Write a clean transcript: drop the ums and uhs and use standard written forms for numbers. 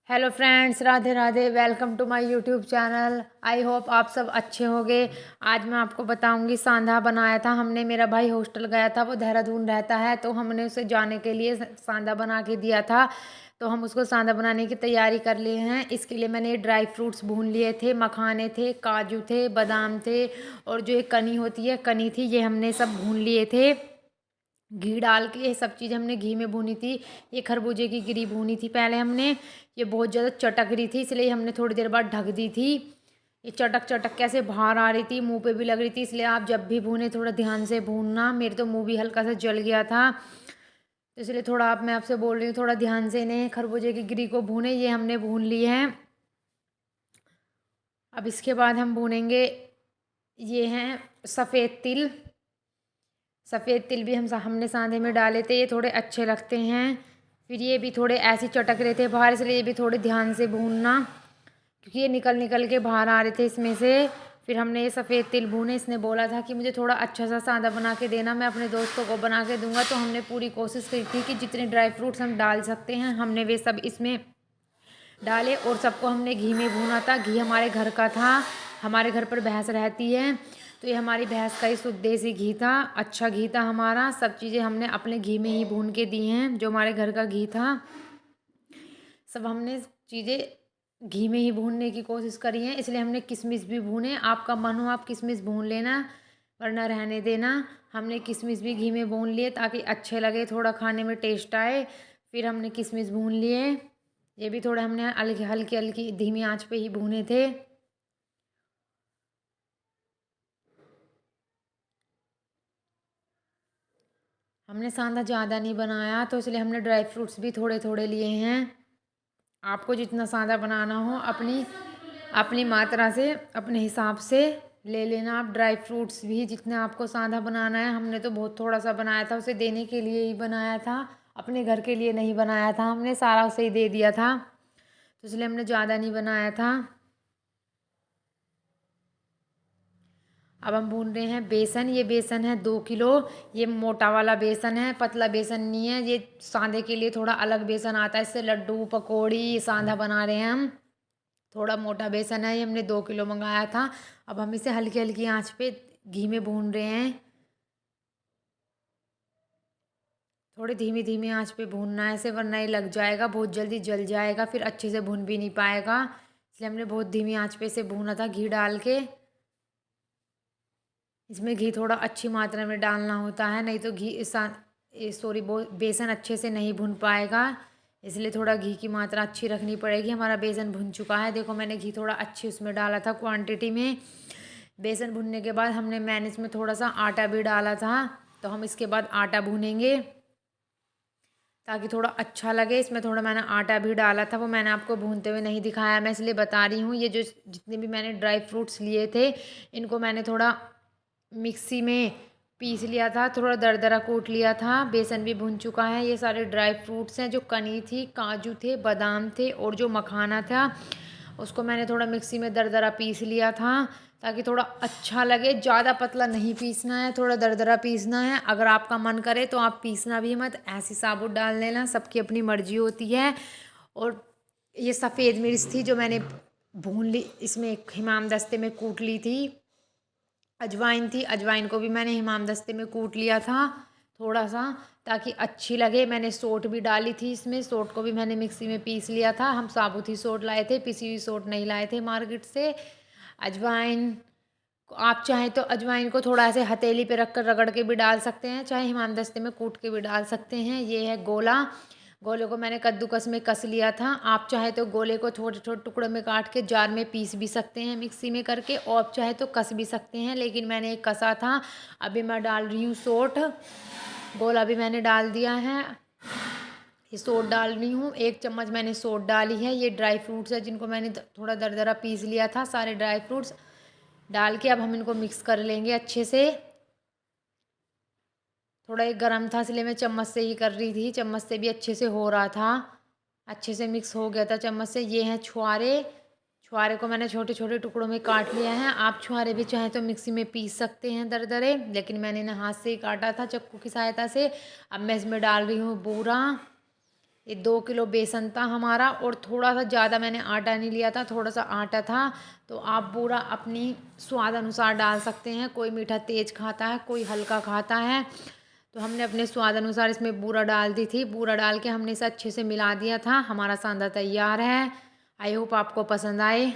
Hello friends, Radhe Radhe. Welcome to my YouTube channel. I hope आप सब अच्छे होंगे। आज मैं आपको बताऊंगी सांधा बनाया था हमने। मेरा भाई हॉस्टल गया था, वो देहरादून रहता है, तो हमने उसे जाने के लिए सांधा बना के दिया था। तो हम उसको सांधा बनाने की तैयारी कर लिए हैं। इसके लिए मैंने ड्राई फ्रूट्स भून लिए थे, मखाने थे, काजू थे, बादाम थे, और जो एक कनी होती है कनी थी, ये हमने सब भून लिए थे। घी डाल के ये सब चीज़ हमने घी में भूनी थी। ये खरबूजे की गिरी भूनी थी पहले हमने। ये बहुत ज़्यादा चटक रही थी, इसलिए हमने थोड़ी देर बाद ढक दी थी। ये चटक चटक कैसे बाहर आ रही थी, मुंह पे भी लग रही थी, इसलिए आप जब भी भूने थोड़ा ध्यान से भूनना। मेरे तो मुंह भी हल्का सा जल गया था, तो इसलिए थोड़ा आप मैं आपसे बोल रही हूँ, थोड़ा ध्यान से इन्हें खरबूजे की गिरी को भूने। ये हमने भून ली है। अब इसके बाद हम भूनेंगे, ये हैं सफ़ेद तिल। सफ़ेद तिल भी हमने सांधे में डाले थे, ये थोड़े अच्छे लगते हैं। फिर ये भी थोड़े ऐसे चटक रहे थे बाहर, इसलिए ये भी थोड़े ध्यान से भूनना, क्योंकि ये निकल निकल के बाहर आ रहे थे इसमें से। फिर हमने ये सफ़ेद तिल भूने। इसने बोला था कि मुझे थोड़ा अच्छा सा सांधा बना के देना, मैं अपने दोस्तों को बना के दूंगा। तो हमने पूरी कोशिश की थी कि जितने ड्राई फ्रूट्स हम डाल सकते हैं हमने वे सब इसमें डाले, और सबको हमने घी में भूना था। घी हमारे घर का था, हमारे घर पर भैंस रहती है, तो ये हमारी भैंस का ही शुद्ध देसी घी था, अच्छा घी था हमारा। सब चीज़ें हमने अपने घी में ही भून के दी हैं, जो हमारे घर का घी था। सब हमने चीज़ें घी में ही भूनने की कोशिश करी है, इसलिए हमने किशमिश भी भूने। आपका मन हो आप किशमिश भून लेना, वरना रहने देना। हमने किशमिश भी घी में भून लिए ताकि अच्छे लगे, थोड़ा खाने में टेस्ट आए। फिर हमने किशमिश भून लिए। ये भी थोड़े हमने हल्की हल्की हल्की धीमी आंच पे ही भूने थे। हमने सांधा ज़्यादा नहीं बनाया, तो इसलिए हमने ड्राई फ्रूट्स भी थोड़े थोड़े लिए हैं। आपको जितना सांधा बनाना हो अपनी अपनी मात्रा से, अपने हिसाब से ले लेना आप। ड्राई फ्रूट्स भी जितना आपको सांधा बनाना है। हमने तो बहुत थोड़ा सा बनाया था, उसे देने के लिए ही बनाया था, अपने घर के लिए नहीं बनाया था। हमने सारा उसे ही दे दिया था, तो इसलिए हमने ज़्यादा नहीं बनाया था। अब हम भून रहे हैं बेसन। ये बेसन है 2 किलो। ये मोटा वाला बेसन है, पतला बेसन नहीं है। ये सांधे के लिए थोड़ा अलग बेसन आता है, इससे लड्डू पकौड़ी सांधा बना रहे हैं हम। थोड़ा मोटा बेसन है, ये हमने 2 किलो मंगाया था। अब हम इसे हल्की हल्की आंच पे घी में भून रहे हैं। थोड़ी धीमी धीमी आंच पे भूनना है इसे, वरना ये लग जाएगा, बहुत जल्दी जल जाएगा, फिर अच्छे से भून भी नहीं पाएगा। इसलिए हमने बहुत धीमी आंच पे इसे भूना था घी डाल के। इसमें घी थोड़ा अच्छी मात्रा में डालना होता है, नहीं तो बेसन अच्छे से नहीं भुन पाएगा। इसलिए थोड़ा घी की मात्रा अच्छी रखनी पड़ेगी। हमारा बेसन भुन चुका है, देखो मैंने घी थोड़ा अच्छी उसमें डाला था क्वांटिटी में। बेसन भुनने के बाद मैंने इसमें थोड़ा सा आटा भी डाला था, तो हम इसके बाद आटा भूनेंगे ताकि थोड़ा अच्छा लगे। इसमें थोड़ा मैंने आटा भी डाला था, वो मैंने आपको भूनते हुए नहीं दिखाया, मैं इसलिए बता रही हूँ। ये जो जितने भी मैंने ड्राई फ्रूट्स लिए थे, इनको मैंने थोड़ा मिक्सी में पीस लिया था, थोड़ा दरदरा कूट लिया था। बेसन भी भुन चुका है। ये सारे ड्राई फ्रूट्स हैं, जो कनी थी, काजू थे, बादाम थे, और जो मखाना था, उसको मैंने थोड़ा मिक्सी में दरदरा पीस लिया था ताकि थोड़ा अच्छा लगे। ज़्यादा पतला नहीं पीसना है, थोड़ा दरदरा पीसना है। अगर आपका मन करे तो आप पीसना भी मत, ऐसी साबुत डाल लेना, सबकी अपनी मर्जी होती है। और ये सफ़ेद मिर्च थी जो मैंने भून ली, इसमें हिमाम दस्ते में कूट ली थी। अजवाइन थी, अजवाइन को भी मैंने हिमामदस्ते में कूट लिया था थोड़ा सा, ताकि अच्छी लगे। मैंने सोट भी डाली थी इसमें, सोट को भी मैंने मिक्सी में पीस लिया था। हम साबुत ही सोट लाए थे, पिसी हुई सोट नहीं लाए थे मार्केट से। अजवाइन आप चाहें तो अजवाइन को थोड़ा ऐसे हथेली पे रख कर रगड़ के भी डाल सकते हैं, चाहे हिमामदस्ते में कूट के भी डाल सकते हैं। ये है गोला। गोले को मैंने कद्दूकस में कस लिया था। आप चाहे तो गोले को छोटे छोटे टुकड़ों में काट के जार में पीस भी सकते हैं मिक्सी में करके, और आप चाहे तो कस भी सकते हैं, लेकिन मैंने एक कसा था। अभी मैं डाल रही हूँ सोट। गोला भी मैंने डाल दिया है, ये सोट डाल रही हूँ। 1 चम्मच मैंने सोट डाली है। ये ड्राई फ्रूट्स है जिनको मैंने थोड़ा दरदरा पीस लिया था, सारे ड्राई फ्रूट्स डाल के अब हम इनको मिक्स कर लेंगे अच्छे से। थोड़ा एक गरम था, इसलिए मैं चम्मच से ही कर रही थी, चम्मच से भी अच्छे से हो रहा था, अच्छे से मिक्स हो गया था चम्मच से। ये हैं छुआरे। छुआरे को मैंने छोटे छोटे टुकड़ों में काट लिया है। आप छुआरे भी चाहें तो मिक्सी में पीस सकते हैं दरदरे, लेकिन मैंने ना हाथ से ही काटा था चक्कू की सहायता से। अब मैं इसमें डाल रही हूँ बूरा। ये 2 किलो बेसन था हमारा और थोड़ा सा ज़्यादा मैंने आटा नहीं लिया था, थोड़ा सा आटा था। तो आप बूरा अपनी स्वाद अनुसार डाल सकते हैं, कोई मीठा तेज़ खाता है, कोई हल्का खाता है। तो हमने अपने स्वाद अनुसार इसमें बूरा डाल दी थी। बूरा डाल के हमने इसे अच्छे से मिला दिया था। हमारा सांभर तैयार है। आई होप आपको पसंद आए।